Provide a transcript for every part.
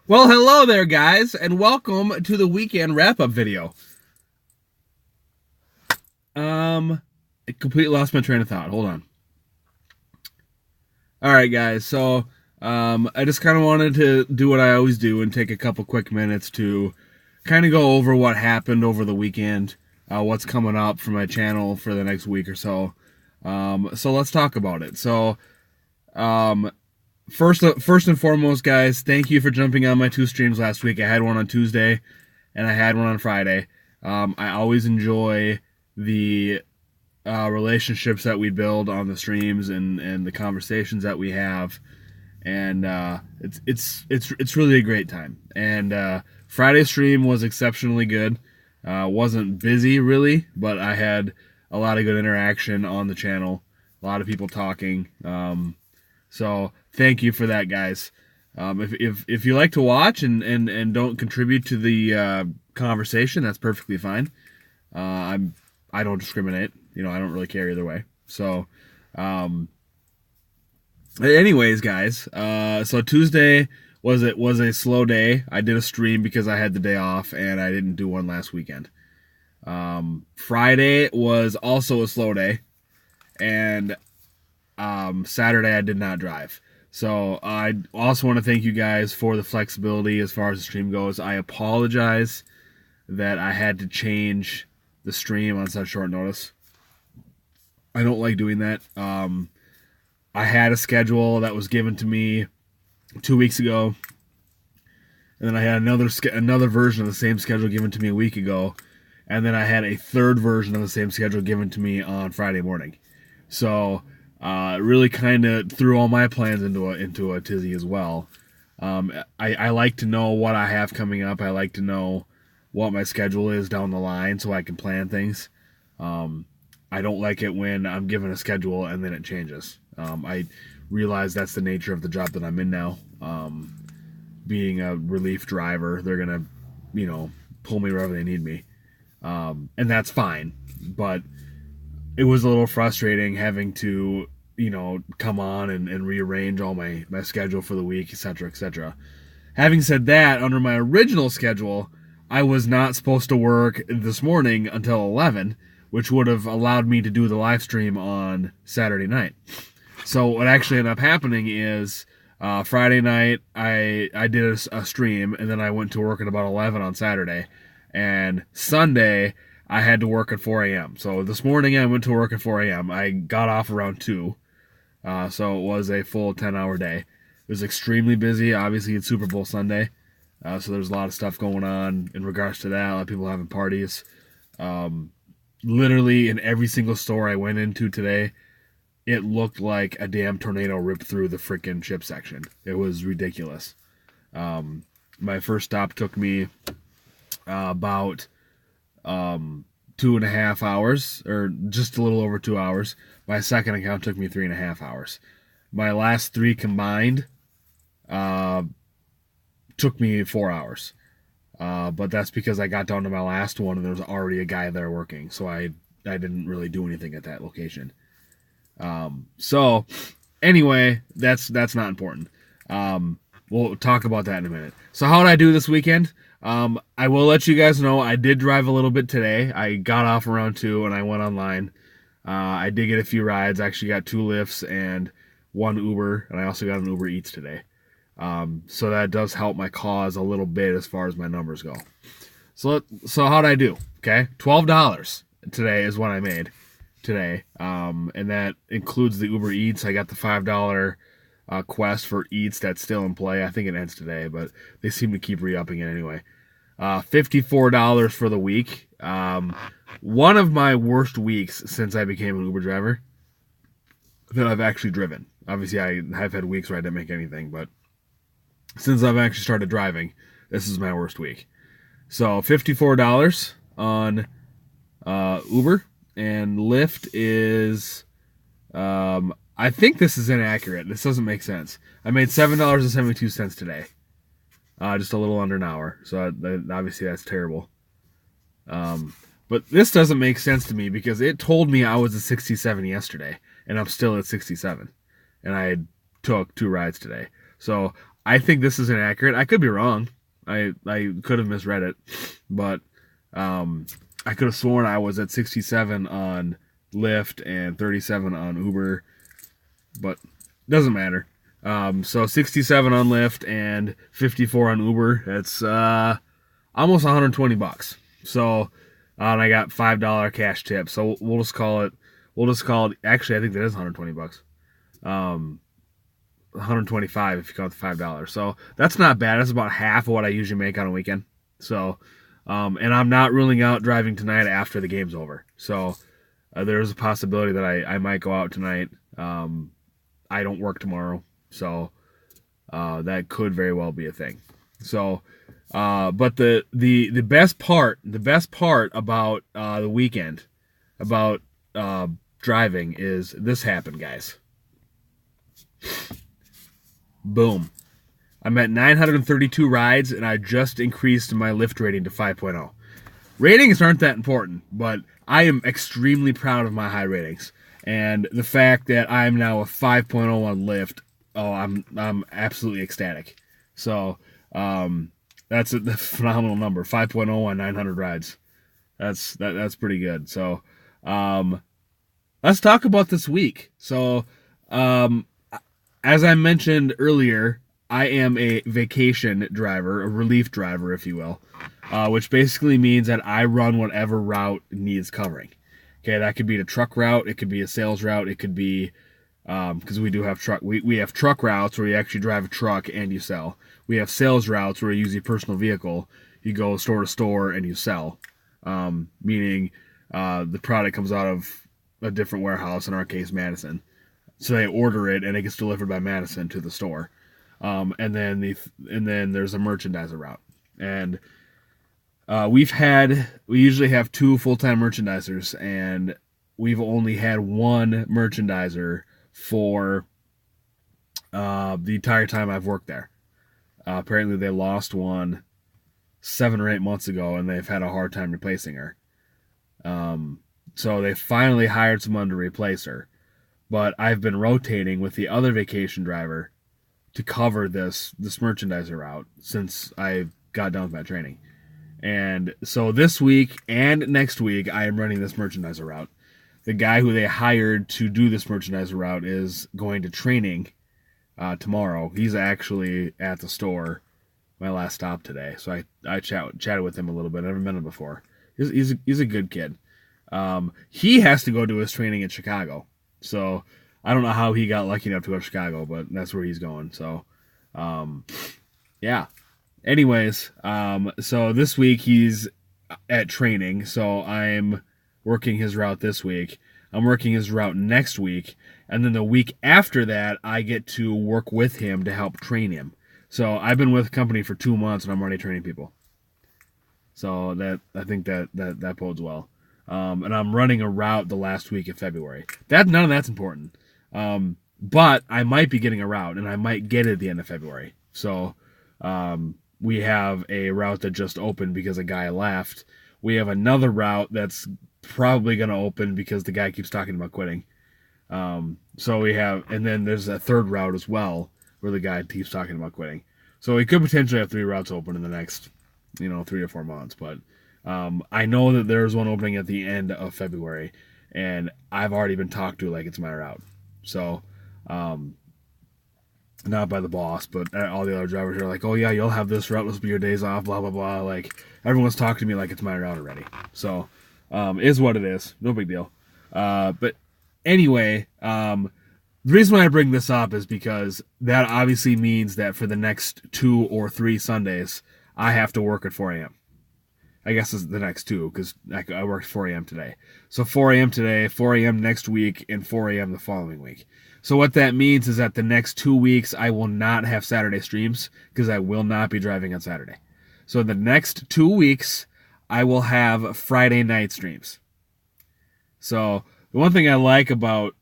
Well, hello there, guys, and welcome to the weekend wrap-up video. I completely lost my train of thought. Hold on. All right, guys. So, I just kind of wanted to do what I always do and take a couple quick minutes to kind of go over what happened over the weekend, what's coming up for my channel for the next week or so. So let's talk about it. So, first and foremost, guys, thank you for jumping on my two streams last week. I had one on Tuesday and I had one on Friday. I always enjoy the relationships that we build on the streams and the conversations that we have, and it's really a great time. And Friday's stream was exceptionally good. Wasn't busy really, but I had a lot of good interaction on the channel. A lot of people talking. So thank you for that, guys. If you like to watch and don't contribute to the conversation, that's perfectly fine. I don't discriminate. I don't really care either way. So, anyways, guys. So Tuesday was a slow day. I did a stream because I had the day off and I didn't do one last weekend. Friday was also a slow day, and Saturday I did not drive. So I also want to thank you guys for the flexibility as far as the stream goes. I apologize that I had to change the stream on such short notice. I don't like doing that. I had a schedule that was given to me 2 weeks ago, and then I had another version of the same schedule given to me a week ago, and then I had a third version of the same schedule given to me on Friday morning. So it really kind of threw all my plans into a tizzy as well. I like to know what I have coming up. I like to know what my schedule is down the line so I can plan things. I don't like it when I'm given a schedule and then it changes. I realize that's the nature of the job that I'm in now. Being a relief driver, they're gonna, pull me wherever they need me. And that's fine. But it was a little frustrating having to, come on and rearrange all my schedule for the week, etc., etc. Having said that, under my original schedule, I was not supposed to work this morning until 11, which would have allowed me to do the live stream on Saturday night. So what actually ended up happening is Friday night I did a stream, and then I went to work at about 11 on Saturday. And Sunday I had to work at 4 a.m. So this morning I went to work at 4 a.m. I got off around 2. So it was a full 10-hour day. It was extremely busy. Obviously, it's Super Bowl Sunday. So there's a lot of stuff going on in regards to that. A lot of people having parties. Literally in every single store I went into today, it looked like a damn tornado ripped through the freaking chip section. It was ridiculous. My first stop took me about 2.5 hours, or just a little over 2 hours. My second account took me 3.5 hours. My last three combined took me 4 hours. But that's because I got down to my last one and there was already a guy there working. So I didn't really do anything at that location. So anyway, that's not important. We'll talk about that in a minute. So how did I do this weekend? I will let you guys know I did drive a little bit today. I got off around 2 and I went online. I did get a few rides. I actually got 2 Lyfts and 1 Uber, and I also got an Uber Eats today. So that does help my cause a little bit as far as my numbers go. So how'd I do? Okay, $12 today is what I made today, and that includes the Uber Eats. I got the $5 quest for Eats that's still in play. I think it ends today, but they seem to keep re-upping it anyway. $54 for the week. One of my worst weeks since I became an Uber driver that I've actually driven. Obviously, I have had weeks where I didn't make anything, but since I've actually started driving, this is my worst week. So $54 on Uber, and Lyft is, I think this is inaccurate. This doesn't make sense. I made $7.72 today. Just a little under an hour. So obviously that's terrible. But this doesn't make sense to me because it told me I was at 67 yesterday, and I'm still at 67. And I took 2 rides today. So I think this is inaccurate. I could be wrong. I could have misread it, but I could have sworn I was at 67 on Lyft and 37 on Uber, but doesn't matter. So 67 on Lyft and 54 on Uber. That's almost $120. So and I got $5 cash tip. So we'll just call it. Actually, I think that is $120. 125 if you count the $5. So that's not bad. That's about half of what I usually make on a weekend. So, and I'm not ruling out driving tonight after the game's over. So there's a possibility that I might go out tonight. I don't work tomorrow, so that could very well be a thing. So, but the best part about the weekend, about driving, is this happened, guys. Boom. I'm at 932 rides, and I just increased my Lyft rating to 5.0. Ratings aren't that important, but I am extremely proud of my high ratings. And the fact that I'm now a 5.0 on Lyft, I'm absolutely ecstatic. So that's a phenomenal number, 5.0 on 900 rides. That's pretty good. So let's talk about this week. So as I mentioned earlier, I am a vacation driver, a relief driver, if you will, which basically means that I run whatever route needs covering. Okay, that could be a truck route, it could be a sales route, it could be, because we do have we have truck routes where you actually drive a truck and you sell. We have sales routes where you use your personal vehicle, you go store to store and you sell, meaning the product comes out of a different warehouse, in our case Madison. So they order it and it gets delivered by Madison to the store. And then there's a merchandiser route. And we usually have 2 full-time merchandisers, and we've only had 1 merchandiser for the entire time I've worked there. Apparently they lost one 7 or 8 months ago, and they've had a hard time replacing her. So they finally hired someone to replace her. But I've been rotating with the other vacation driver to cover this merchandiser route since I got done with my training. And so this week and next week, I am running this merchandiser route. The guy who they hired to do this merchandiser route is going to training tomorrow. He's actually at the store, my last stop today. So I chatted with him a little bit. I've never met him before. He's a good kid. He has to go do his training in Chicago. So I don't know how he got lucky enough to go to Chicago, but that's where he's going. So, yeah. Anyways, so this week he's at training. So I'm working his route this week. I'm working his route next week. And then the week after that, I get to work with him to help train him. So I've been with the company for 2 months and I'm already training people. So I think that bodes well. And I'm running a route the last week of February. None of that's important. But I might be getting a route, and I might get it at the end of February. So we have a route that just opened because a guy left. We have another route that's probably going to open because the guy keeps talking about quitting. So we have, and then there's a third route as well where the guy keeps talking about quitting. So we could potentially have 3 routes open in the next, 3 or 4 months, but I know that there's one opening at the end of February, and I've already been talked to like it's my route. So, not by the boss, but all the other drivers are like, oh yeah, you'll have this route, this will be your days off, blah, blah, blah. Like, everyone's talking to me like it's my route already. So, is what it is. No big deal. But anyway, the reason why I bring this up is because that obviously means that for the next 2 or 3 Sundays, I have to work at 4 a.m. I guess it's the next 2 because I worked 4 a.m. today. So 4 a.m. today, 4 a.m. next week, and 4 a.m. the following week. So what that means is that the next 2 weeks, I will not have Saturday streams because I will not be driving on Saturday. So the next 2 weeks, I will have Friday night streams. So the one thing I like about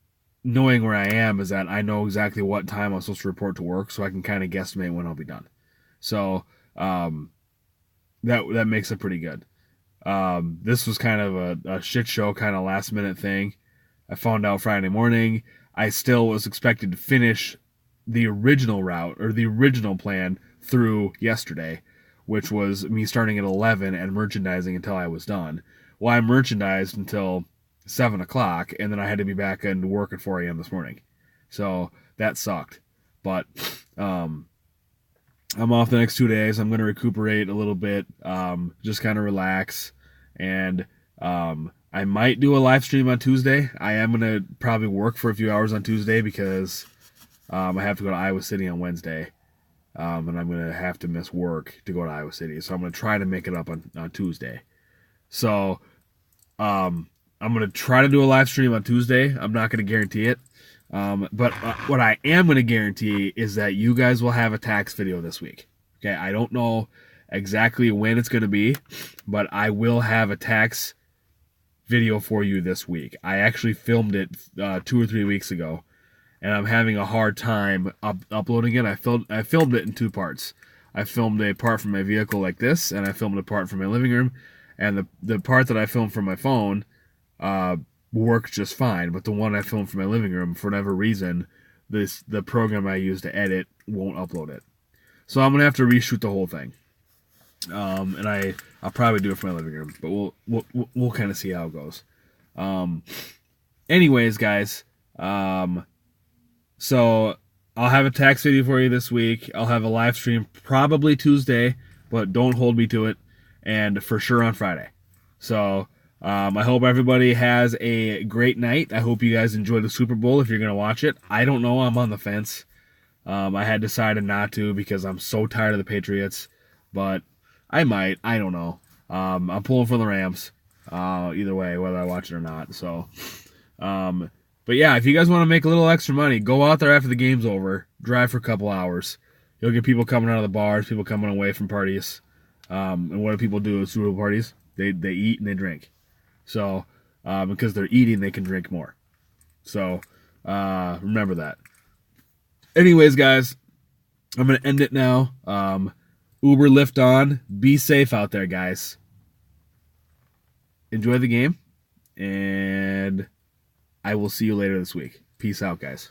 knowing where I am is that I know exactly what time I'm supposed to report to work, so I can kind of guesstimate when I'll be done. So that makes it pretty good. This was kind of a shit show, kind of last minute thing. I found out Friday morning. I still was expected to finish the original route or the original plan through yesterday, which was me starting at 11 and merchandising until I was done. Well, I merchandised until 7 o'clock, and then I had to be back into work at 4 a.m. this morning. So that sucked. But I'm off the next 2 days. I'm going to recuperate a little bit, just kind of relax. And I might do a live stream on Tuesday. I am going to probably work for a few hours on Tuesday because I have to go to Iowa City on Wednesday. And I'm going to have to miss work to go to Iowa City. So I'm going to try to make it up on Tuesday. So I'm going to try to do a live stream on Tuesday. I'm not going to guarantee it. But what I am going to guarantee is that you guys will have a tax video this week. Okay, I don't know exactly when it's going to be, but I will have a tax video for you this week. I actually filmed it 2 or 3 weeks ago, and I'm having a hard time uploading it. I filmed it in 2 parts. I filmed a part from my vehicle like this, and I filmed a part from my living room. And the part that I filmed from my phone worked just fine, but the one I filmed from my living room, for whatever reason, the program I use to edit won't upload it. So I'm gonna have to reshoot the whole thing. And I'll probably do it from my living room, but we'll kind of see how it goes. Anyways, guys. So I'll have a tax video for you this week. I'll have a live stream probably Tuesday, but don't hold me to it. And for sure on Friday. So I hope everybody has a great night. I hope you guys enjoy the Super Bowl if you're going to watch it. I don't know. I'm on the fence. I had decided not to because I'm so tired of the Patriots. But I might. I don't know. I'm pulling for the Rams. Either way, whether I watch it or not. So, but yeah, if you guys want to make a little extra money, go out there after the game's over. Drive for a couple hours. You'll get people coming out of the bars, people coming away from parties. And what do people do at Super Bowl parties? They eat and they drink. So, because they're eating, they can drink more. So, remember that. Anyways, guys, I'm going to end it now. Uber, Lyft on. Be safe out there, guys. Enjoy the game. And I will see you later this week. Peace out, guys.